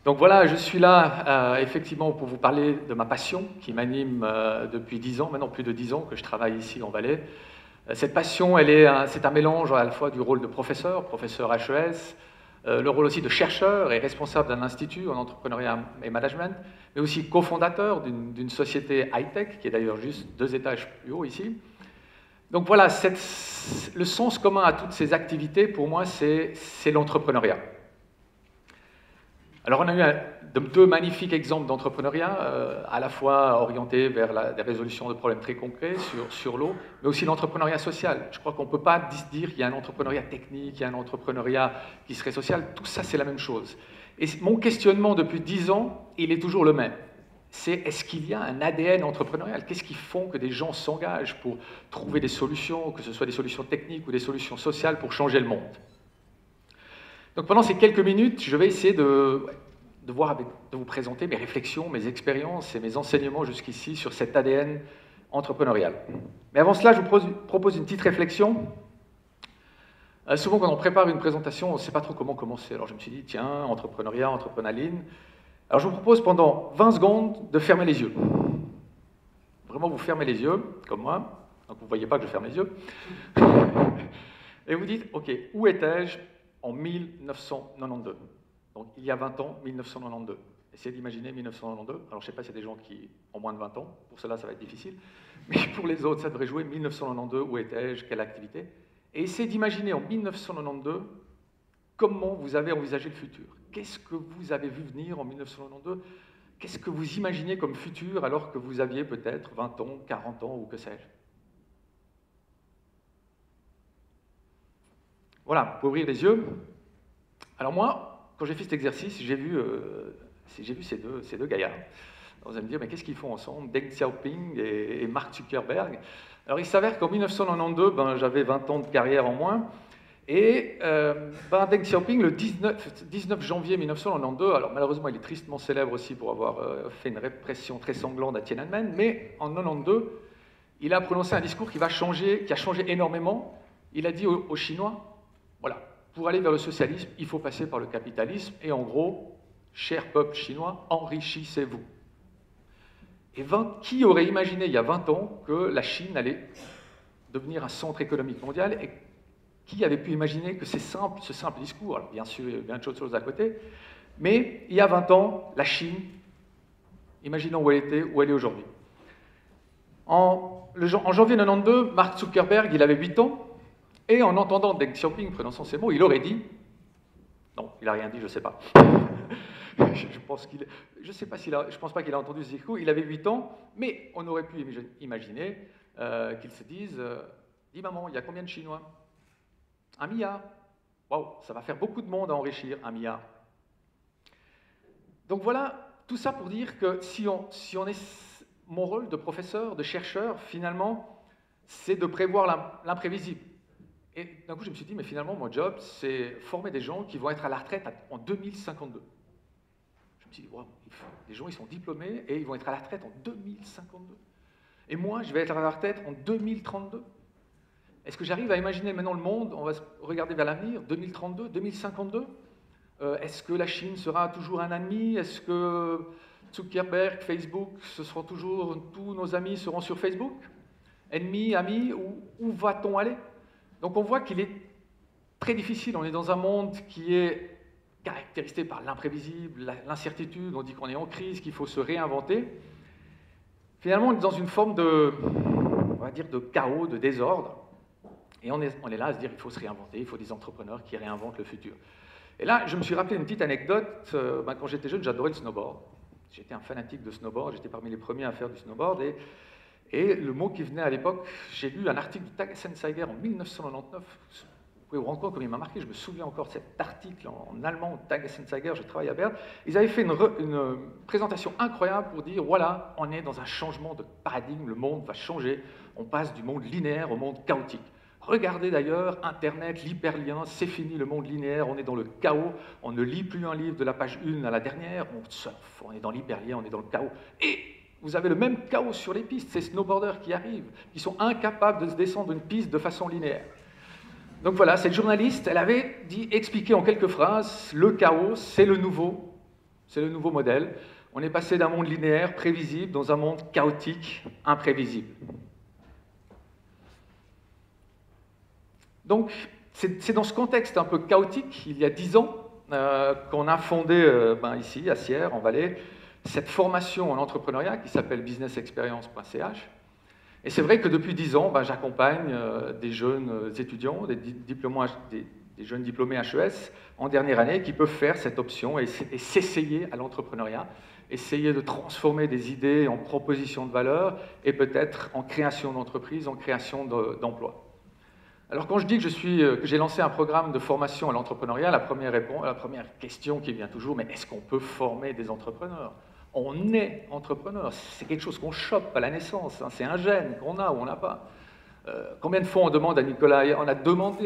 Donc voilà, je suis là effectivement pour vous parler de ma passion qui m'anime depuis 10 ans, maintenant plus de 10 ans que je travaille ici en Valais. Cette passion, c'est un mélange à la fois du rôle de professeur HES, le rôle aussi de chercheur et responsable d'un institut en entrepreneuriat et management, mais aussi cofondateur d'une société high-tech qui est d'ailleurs juste 2 étages plus haut ici. Donc voilà, le sens commun à toutes ces activités, pour moi, c'est l'entrepreneuriat. Alors on a eu deux magnifiques exemples d'entrepreneuriat, à la fois orientés vers la résolution de problèmes très concrets sur l'eau, mais aussi l'entrepreneuriat social. Je crois qu'on ne peut pas dire qu'il y a un entrepreneuriat technique, il y a un entrepreneuriat qui serait social, tout ça c'est la même chose. Et mon questionnement depuis 10 ans, il est toujours le même. C'est est-ce qu'il y a un ADN entrepreneurial? Qu'est-ce qui fait que des gens s'engagent pour trouver des solutions, que ce soit des solutions techniques ou des solutions sociales pour changer le monde? Donc pendant ces quelques minutes, je vais essayer de vous présenter mes réflexions, mes expériences et mes enseignements jusqu'ici sur cet ADN entrepreneurial. Mais avant cela, je vous propose une petite réflexion. Souvent, quand on prépare une présentation, on ne sait pas trop comment commencer. Alors je me suis dit, tiens, entrepreneuriat, entreprenaline. Alors je vous propose pendant 20 secondes de fermer les yeux. Vraiment, vous fermez les yeux, comme moi. Donc vous ne voyez pas que je ferme les yeux. Et vous dites, ok, où étais-je en 1992. Donc il y a 20 ans, 1992. Essayez d'imaginer 1992. Alors je ne sais pas s'il y a des gens qui ont moins de 20 ans, pour cela ça va être difficile, mais pour les autres ça devrait jouer 1992, où étais-je, quelle activité. Et essayez d'imaginer en 1992 comment vous avez envisagé le futur. Qu'est-ce que vous avez vu venir en 1992? Qu'est-ce que vous imaginez comme futur alors que vous aviez peut-être 20 ans, 40 ans ou que sais-je? Voilà, vous pouvez ouvrir les yeux. Alors moi, quand j'ai fait cet exercice, j'ai vu ces deux gaillards. Alors vous allez me dire, mais qu'est-ce qu'ils font ensemble? Deng Xiaoping et Mark Zuckerberg. Alors il s'avère qu'en 1992, j'avais 20 ans de carrière en moins, et Deng Xiaoping, le 19 janvier 1992, alors malheureusement il est tristement célèbre aussi pour avoir fait une répression très sanglante à Tiananmen, mais en 1992, il a prononcé un discours qui a changé énormément. Il a dit aux Chinois, voilà, pour aller vers le socialisme, il faut passer par le capitalisme, et en gros, cher peuple chinois, enrichissez-vous. Et qui aurait imaginé il y a 20 ans que la Chine allait devenir un centre économique mondial, et qui avait pu imaginer que ce simple discours, alors bien sûr, il y a bien d'autres choses à côté, mais il y a 20 ans, la Chine, imaginons où elle était, où elle est aujourd'hui. En janvier 1992, Mark Zuckerberg, il avait 8 ans, et en entendant Deng Xiaoping prononçant ces mots, il aurait dit, non, il n'a rien dit, je ne sais pas. Je pense pas qu'il a entendu ce discours, il avait 8 ans, mais on aurait pu imaginer qu'il se dise, dis maman, il y a combien de Chinois? 1 milliard. Waouh, ça va faire beaucoup de monde à enrichir, 1 milliard. Donc voilà, tout ça pour dire que si on est mon rôle de professeur, de chercheur, finalement, c'est de prévoir l'imprévisible. Et d'un coup, je me suis dit, mais finalement, mon job, c'est former des gens qui vont être à la retraite en 2052. Je me suis dit, wow, les gens, ils sont diplômés et ils vont être à la retraite en 2052. Et moi, je vais être à la retraite en 2032. Est-ce que j'arrive à imaginer maintenant le monde? On va regarder vers l'avenir, 2032, 2052. Est-ce que la Chine sera toujours un ami? Est-ce que Zuckerberg, Facebook, tous nos amis seront sur Facebook? Ennemis, amis, où va-t-on aller? Donc on voit qu'il est très difficile, on est dans un monde qui est caractérisé par l'imprévisible, l'incertitude, on dit qu'on est en crise, qu'il faut se réinventer. Finalement, on est dans une forme on va dire, de chaos, de désordre, et on est là à se dire qu'il faut se réinventer, il faut des entrepreneurs qui réinventent le futur. Et là, je me suis rappelé une petite anecdote, quand j'étais jeune, j'adorais le snowboard. J'étais un fanatique de snowboard, j'étais parmi les premiers à faire du snowboard, et le mot qui venait à l'époque, j'ai lu un article de Tage Seiger en 1999. Vous pouvez vous rendre compte comme il m'a marqué, je me souviens encore de cet article en allemand, Tage Seiger, je travaille à Berne. Ils avaient fait une présentation incroyable pour dire, voilà, on est dans un changement de paradigme, le monde va changer, on passe du monde linéaire au monde chaotique. Regardez d'ailleurs, Internet, l'hyperlien, c'est fini le monde linéaire, on est dans le chaos, on ne lit plus un livre de la page 1 à la dernière, on surfe, on est dans l'hyperlien, on est dans le chaos. Et vous avez le même chaos sur les pistes, ces snowboarders qui arrivent, qui sont incapables de se descendre une piste de façon linéaire. Donc voilà, cette journaliste, elle avait expliqué en quelques phrases, le chaos, c'est le nouveau C'est le nouveau modèle. On est passé d'un monde linéaire, prévisible, dans un monde chaotique, imprévisible. Donc, c'est dans ce contexte un peu chaotique, il y a 10 ans, qu'on a fondé ici, à Sierre, en Valais, cette formation en entrepreneuriat qui s'appelle businessexperience.ch. Et c'est vrai que depuis 10 ans, j'accompagne des jeunes étudiants, des jeunes diplômés HES en dernière année qui peuvent faire cette option et s'essayer à l'entrepreneuriat, essayer de transformer des idées en propositions de valeur et peut-être en création d'entreprise, en création d'emplois. Alors quand je dis que j'ai lancé un programme de formation à l'entrepreneuriat, la première question qui vient toujours, mais est-ce qu'on peut former des entrepreneurs? On est entrepreneur, c'est quelque chose qu'on chope à la naissance, hein, c'est un gène qu'on a ou on n'a pas. Combien de fois on a demandé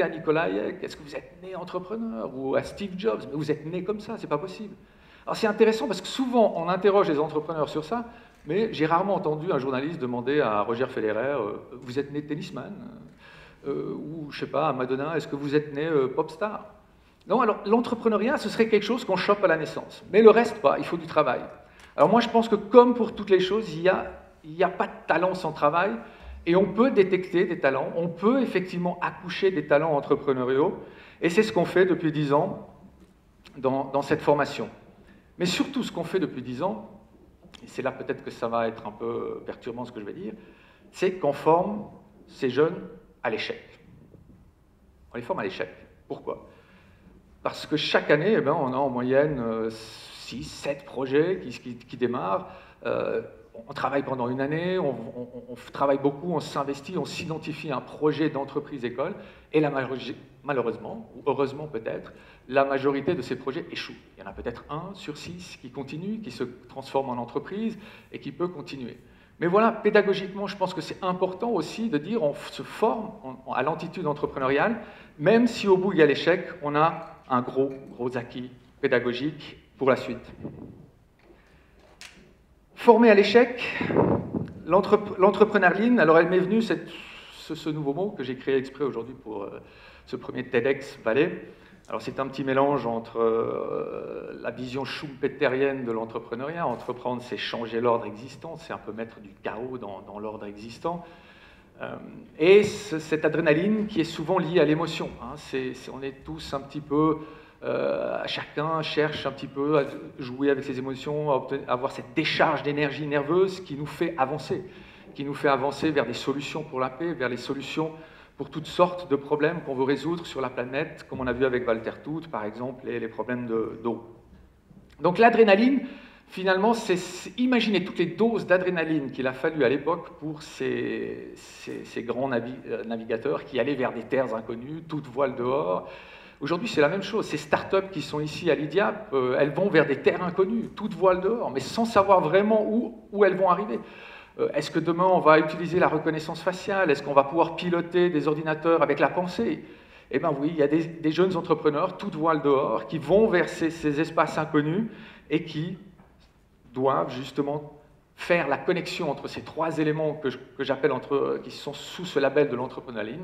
à Nicolas Hayek, est-ce que vous êtes né entrepreneur? Ou à Steve Jobs, mais vous êtes né comme ça, c'est pas possible. Alors c'est intéressant parce que souvent on interroge les entrepreneurs sur ça, mais j'ai rarement entendu un journaliste demander à Roger Federer, vous êtes né tennisman? Ou je sais pas, à Madonna, est-ce que vous êtes né pop star? Non, alors l'entrepreneuriat, ce serait quelque chose qu'on chope à la naissance, mais le reste pas, il faut du travail. Alors moi je pense que comme pour toutes les choses, il n'y a pas de talent sans travail, et on peut détecter des talents, on peut effectivement accoucher des talents entrepreneuriaux, et c'est ce qu'on fait depuis 10 ans dans cette formation. Mais surtout ce qu'on fait depuis 10 ans, et c'est là peut-être que ça va être un peu perturbant ce que je vais dire, c'est qu'on forme ces jeunes à l'échec. On les forme à l'échec. Pourquoi? Parce que chaque année, on a en moyenne 6, 7 projets qui démarrent. On travaille pendant une année, on travaille beaucoup, on s'investit, on s'identifie à un projet d'entreprise-école, et malheureusement, ou heureusement peut-être, la majorité de ces projets échouent. Il y en a peut-être 1 sur 6 qui continue, qui se transforme en entreprise et qui peut continuer. Mais voilà, pédagogiquement, je pense que c'est important aussi de dire on se forme à l'entitude entrepreneuriale, même si au bout il y a l'échec, on a un gros acquis pédagogique pour la suite. Formé à l'échec, l'entrepreneurline, alors elle m'est venue, ce nouveau mot que j'ai créé exprès aujourd'hui pour ce premier TEDx Valais. Alors c'est un petit mélange entre la vision schumpeterienne de l'entrepreneuriat. Entreprendre, c'est changer l'ordre existant, c'est un peu mettre du chaos dans l'ordre existant. Et cette adrénaline qui est souvent liée à l'émotion. Hein, on est tous un petit peu, chacun cherche un petit peu à jouer avec ses émotions, à avoir cette décharge d'énergie nerveuse qui nous fait avancer vers des solutions pour la paix, vers les solutions pour toutes sortes de problèmes qu'on veut résoudre sur la planète, comme on a vu avec Walter Tutte, par exemple, et les problèmes d'eau. Donc l'adrénaline, finalement, c'est imaginer toutes les doses d'adrénaline qu'il a fallu à l'époque pour ces grands navigateurs qui allaient vers des terres inconnues, toutes voiles dehors. Aujourd'hui, c'est la même chose. Ces startups qui sont ici à l'IDIAP, elles vont vers des terres inconnues, toutes voiles dehors, mais sans savoir vraiment où elles vont arriver. Est-ce que demain, on va utiliser la reconnaissance faciale? Est-ce qu'on va pouvoir piloter des ordinateurs avec la pensée? Eh bien oui, il y a des jeunes entrepreneurs, toutes voiles dehors, qui vont vers ces espaces inconnus et qui doivent justement faire la connexion entre ces 3 éléments que j'appelle qui sont sous ce label de l'entrepreneuriat.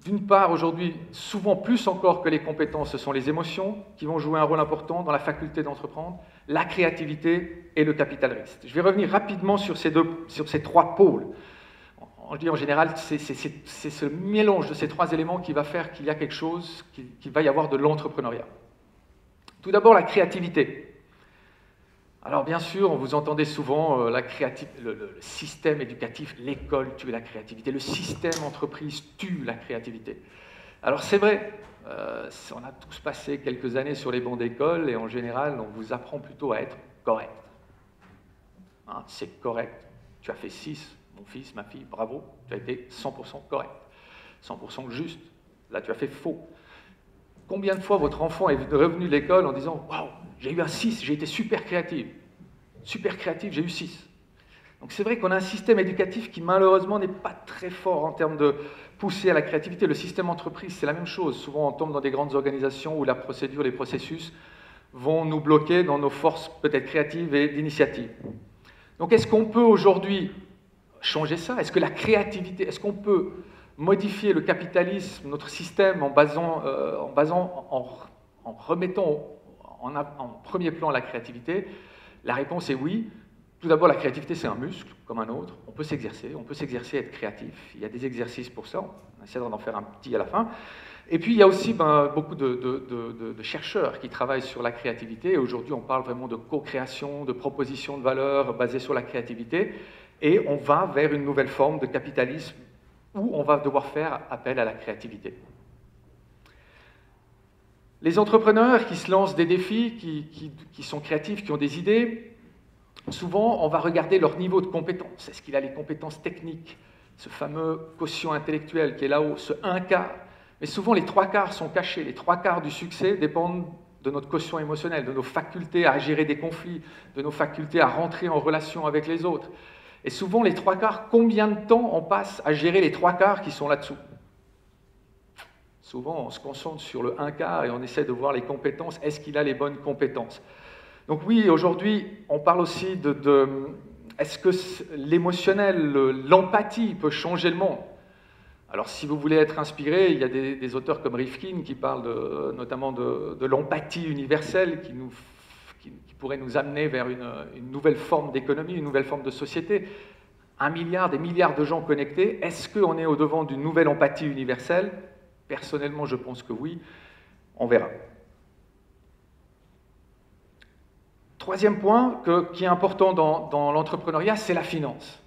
D'une part, aujourd'hui, souvent plus encore que les compétences, ce sont les émotions qui vont jouer un rôle important dans la faculté d'entreprendre, la créativité et le capital risque. Je vais revenir rapidement sur ces 3 pôles. On dit en général, c'est ce mélange de ces 3 éléments qui va faire qu'il y a quelque chose, qu'il va y avoir de l'entrepreneuriat. Tout d'abord, la créativité. Alors bien sûr, vous entendez souvent le système éducatif, l'école tue la créativité, le système entreprise tue la créativité. Alors c'est vrai, on a tous passé quelques années sur les bancs d'école et en général, on vous apprend plutôt à être correct. Hein, c'est correct, tu as fait 6, mon fils, ma fille, bravo, tu as été 100% correct, 100% juste, là tu as fait faux. Combien de fois votre enfant est revenu de l'école en disant « Waouh, j'ai eu un 6, j'ai été super créatif, j'ai eu 6 ». Donc c'est vrai qu'on a un système éducatif qui malheureusement n'est pas très fort en termes de pousser à la créativité. Le système entreprise, c'est la même chose. Souvent on tombe dans des grandes organisations où la procédure, les processus vont nous bloquer dans nos forces peut-être créatives et d'initiative. Donc est-ce qu'on peut aujourd'hui changer ça? Est-ce que la créativité, est-ce qu'on peut modifier le capitalisme, notre système, en remettant en premier plan la créativité? La réponse est oui. Tout d'abord, la créativité, c'est un muscle, comme un autre. On peut s'exercer à être créatif. Il y a des exercices pour ça. On essaie d'en faire un petit à la fin. Et puis, il y a aussi beaucoup de chercheurs qui travaillent sur la créativité. Aujourd'hui, on parle vraiment de co-création, de proposition de valeur basée sur la créativité. Et on va vers une nouvelle forme de capitalisme où on va devoir faire appel à la créativité. Les entrepreneurs qui se lancent des défis, qui sont créatifs, qui ont des idées, souvent, on va regarder leur niveau de compétence. Est-ce qu'il a les compétences techniques, ce fameux quotient intellectuel qui est là-haut, ce 1/4? Mais souvent, les 3/4 sont cachés. Les 3/4 du succès dépendent de notre quotient émotionnel, de nos facultés à gérer des conflits, de nos facultés à rentrer en relation avec les autres. Et souvent, les 3/4, combien de temps on passe à gérer les 3/4 qui sont là-dessous? Souvent, on se concentre sur le 1/4 et on essaie de voir les compétences. Est-ce qu'il a les bonnes compétences? Donc oui, aujourd'hui, on parle aussi est-ce que l'émotionnel, l'empathie peut changer le monde? Alors si vous voulez être inspiré, il y a des auteurs comme Rifkin qui parlent notamment de l'empathie universelle qui pourrait nous amener vers une nouvelle forme d'économie, une nouvelle forme de société. 1 milliard, des milliards de gens connectés, est-ce qu'on est au-devant d'une nouvelle empathie universelle? Personnellement, je pense que oui. On verra. Troisième point qui est important dans l'entrepreneuriat, c'est la finance.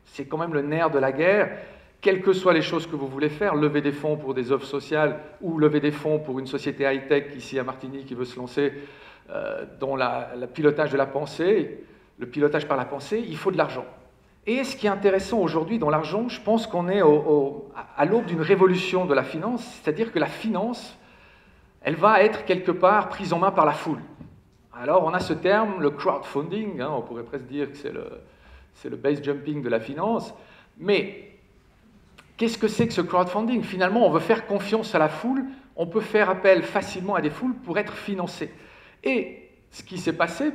C'est quand même le nerf de la guerre. Quelles que soient les choses que vous voulez faire, lever des fonds pour des œuvres sociales ou lever des fonds pour une société high-tech ici à Martigny qui veut se lancer dans le pilotage de la pensée, le pilotage par la pensée, il faut de l'argent. Et ce qui est intéressant aujourd'hui dans l'argent, je pense qu'on est à l'aube d'une révolution de la finance, c'est-à-dire que la finance, elle va être quelque part prise en main par la foule. Alors, on a ce terme, le crowdfunding, on pourrait presque dire que c'est le base jumping de la finance, mais qu'est-ce que c'est que ce crowdfunding? Finalement, on veut faire confiance à la foule, on peut faire appel facilement à des foules pour être financé. Et ce qui s'est passé,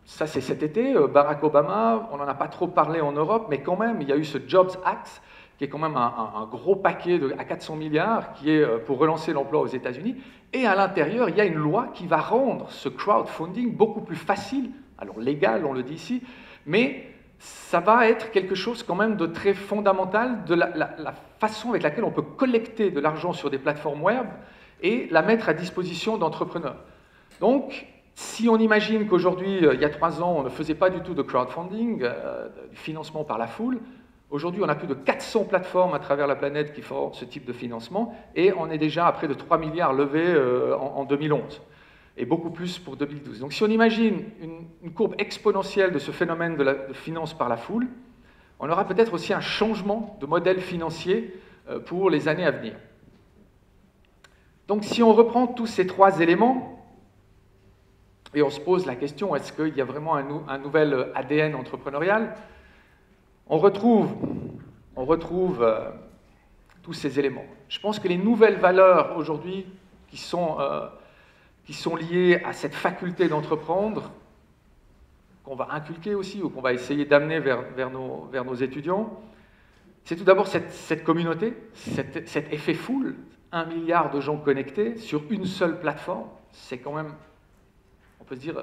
ça c'est cet été, Barack Obama, on n'en a pas trop parlé en Europe, mais quand même, il y a eu ce Jobs Act, qui est quand même un gros paquet à 400 milliards, qui est pour relancer l'emploi aux États-Unis. Et à l'intérieur, il y a une loi qui va rendre ce crowdfunding beaucoup plus facile, alors légal, on le dit ici, mais ça va être quelque chose quand même de très fondamental de la façon avec laquelle on peut collecter de l'argent sur des plateformes web et la mettre à disposition d'entrepreneurs. Donc, si on imagine qu'aujourd'hui, il y a 3 ans, on ne faisait pas du tout de crowdfunding, du financement par la foule, aujourd'hui, on a plus de 400 plateformes à travers la planète qui font ce type de financement, et on est déjà à près de 3 milliards levés en 2011, et beaucoup plus pour 2012. Donc si on imagine une courbe exponentielle de ce phénomène de finance par la foule, on aura peut-être aussi un changement de modèle financier pour les années à venir. Donc si on reprend tous ces 3 éléments, et on se pose la question, est-ce qu'il y a vraiment un nouvel ADN entrepreneurial? On retrouve tous ces éléments. Je pense que les nouvelles valeurs aujourd'hui qui sont liées à cette faculté d'entreprendre, qu'on va inculquer aussi, ou qu'on va essayer d'amener vers nos étudiants, c'est tout d'abord cette communauté, cet effet foule, 1 milliard de gens connectés sur une seule plateforme, c'est quand même... On peut se dire,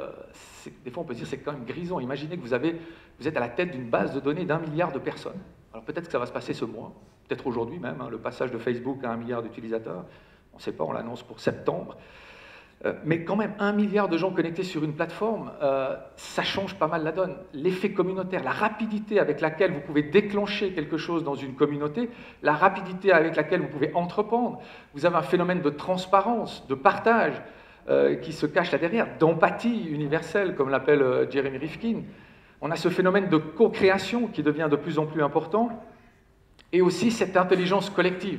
des fois on peut se dire c'est quand même grisant. Imaginez que vous êtes à la tête d'une base de données d'1 milliard de personnes. Alors peut-être que ça va se passer ce mois, peut-être aujourd'hui même, le passage de Facebook à 1 milliard d'utilisateurs, on ne sait pas, on l'annonce pour septembre. Mais quand même, 1 milliard de gens connectés sur une plateforme, ça change pas mal la donne. L'effet communautaire, la rapidité avec laquelle vous pouvez déclencher quelque chose dans une communauté, la rapidité avec laquelle vous pouvez entreprendre, vous avez un phénomène de transparence, de partage, qui se cache là derrière, d'empathie universelle, comme l'appelle Jeremy Rifkin. On a ce phénomène de co-création qui devient de plus en plus important, et aussi cette intelligence collective.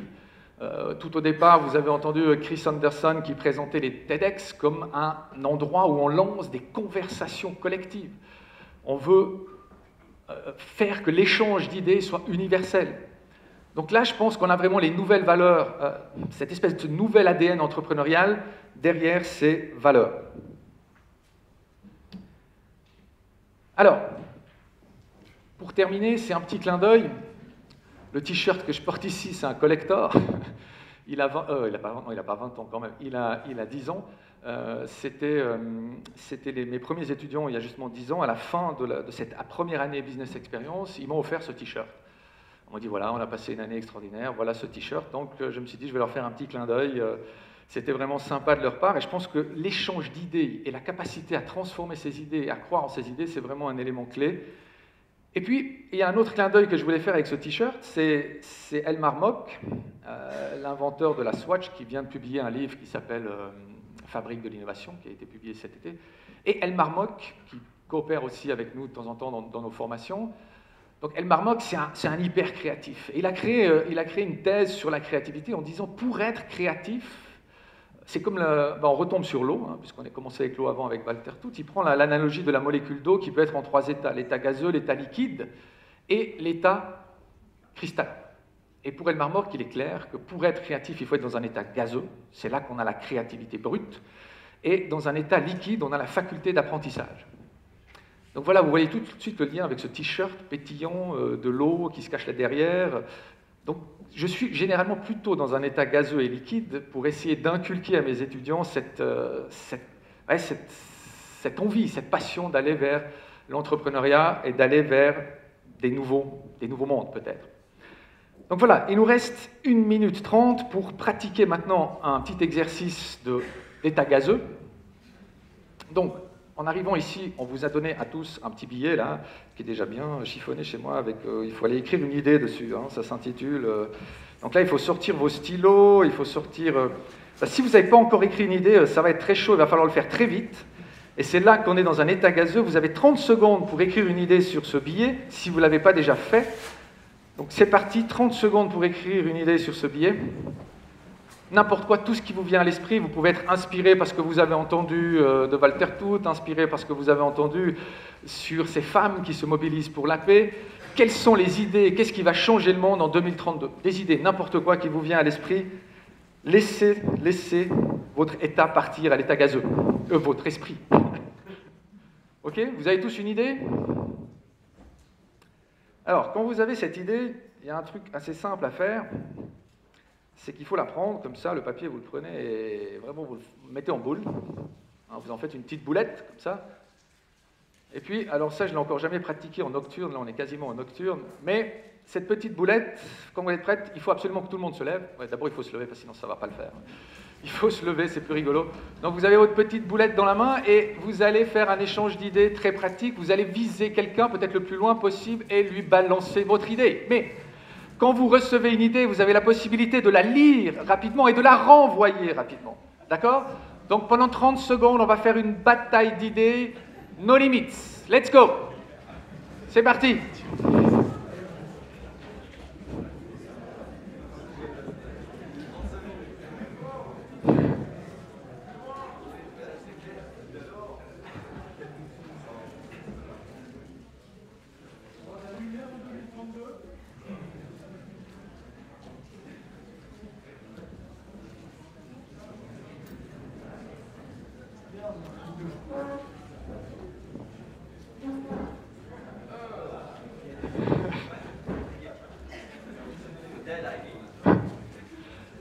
Tout au départ, vous avez entendu Chris Anderson qui présentait les TEDx comme un endroit où on lance des conversations collectives. On veut faire que l'échange d'idées soit universel. Donc là, je pense qu'on a vraiment les nouvelles valeurs, cette espèce de nouvel ADN entrepreneurial derrière ces valeurs. Alors, pour terminer, c'est un petit clin d'œil. Le t-shirt que je porte ici, c'est un collector. Il a pas 20 ans quand même, il a 10 ans. C'était mes premiers étudiants il y a justement 10 ans, à la fin de cette première année Business Experience, ils m'ont offert ce t-shirt. On m'a dit voilà, on a passé une année extraordinaire, voilà ce t-shirt. Donc je me suis dit je vais leur faire un petit clin d'œil. C'était vraiment sympa de leur part et je pense que l'échange d'idées et la capacité à transformer ces idées, à croire en ces idées, c'est vraiment un élément clé. Et puis, il y a un autre clin d'œil que je voulais faire avec ce t-shirt, c'est Elmar Mock, l'inventeur de la Swatch, qui vient de publier un livre qui s'appelle Fabrique de l'innovation, qui a été publié cet été. Et Elmar Mock, qui coopère aussi avec nous de temps en temps dans nos formations. Donc Elmar Mock, c'est un hyper créatif. Et il a créé une thèse sur la créativité en disant, pour être créatif, c'est comme, on retombe sur l'eau, hein, puisqu'on a commencé avec l'eau avant avec Walter Tutt, il prend l'analogie de la molécule d'eau qui peut être en 3 états, l'état gazeux, l'état liquide et l'état cristallin. Et pour Elmar Mock, il est clair que pour être créatif, il faut être dans un état gazeux, c'est là qu'on a la créativité brute, et dans un état liquide, on a la faculté d'apprentissage. Donc voilà, vous voyez tout de suite le lien avec ce t-shirt pétillant de l'eau qui se cache là derrière. Donc, je suis généralement plutôt dans un état gazeux et liquide pour essayer d'inculquer à mes étudiants cette envie, cette passion d'aller vers l'entrepreneuriat et d'aller vers des nouveaux mondes peut-être. Donc voilà, il nous reste 1 minute 30 pour pratiquer maintenant un petit exercice d'état gazeux. Donc, en arrivant ici, on vous a donné à tous un petit billet, là, qui est déjà bien chiffonné chez moi, avec, il faut aller écrire une idée dessus, hein, ça s'intitule... donc là, il faut sortir vos stylos, il faut sortir... si vous n'avez pas encore écrit une idée, ça va être très chaud, il va falloir le faire très vite. Et c'est là qu'on est dans un état gazeux, vous avez 30 secondes pour écrire une idée sur ce billet, si vous ne l'avez pas déjà fait. Donc c'est parti, 30 secondes pour écrire une idée sur ce billet. N'importe quoi, tout ce qui vous vient à l'esprit, vous pouvez être inspiré parce que vous avez entendu de Walter Tutt, inspiré parce que vous avez entendu sur ces femmes qui se mobilisent pour la paix. Quelles sont les idées, qu'est-ce qui va changer le monde en 2032? Des idées, n'importe quoi qui vous vient à l'esprit. Laissez votre état partir à l'état gazeux, votre esprit. Ok, vous avez tous une idée? Alors, quand vous avez cette idée, il y a un truc assez simple à faire. C'est qu'il faut la prendre, comme ça, le papier, vous le prenez et vraiment vous le mettez en boule. Hein, vous en faites une petite boulette, comme ça. Et puis, alors ça, je ne l'ai encore jamais pratiqué en nocturne, là on est quasiment en nocturne, mais cette petite boulette, quand vous êtes prête, il faut absolument que tout le monde se lève. Ouais, d'abord, il faut se lever, parce que sinon ça ne va pas le faire. Il faut se lever, c'est plus rigolo. Donc vous avez votre petite boulette dans la main et vous allez faire un échange d'idées très pratique. Vous allez viser quelqu'un, peut-être le plus loin possible, et lui balancer votre idée. Mais quand vous recevez une idée, vous avez la possibilité de la lire rapidement et de la renvoyer rapidement. D'accord? Donc pendant 30 secondes, on va faire une bataille d'idées, no limits. Let's go! C'est parti!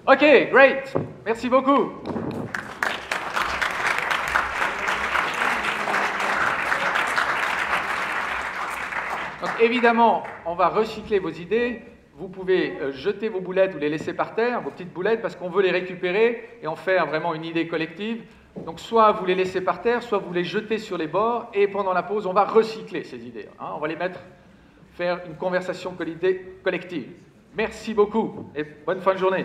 Ok, great. Merci beaucoup. Donc évidemment, on va recycler vos idées. Vous pouvez jeter vos boulettes ou les laisser par terre, vos petites boulettes, parce qu'on veut les récupérer et en faire vraiment une idée collective. Donc soit vous les laissez par terre, soit vous les jetez sur les bords, et pendant la pause, on va recycler ces idées. Hein. On va les faire une conversation collective. Merci beaucoup et bonne fin de journée.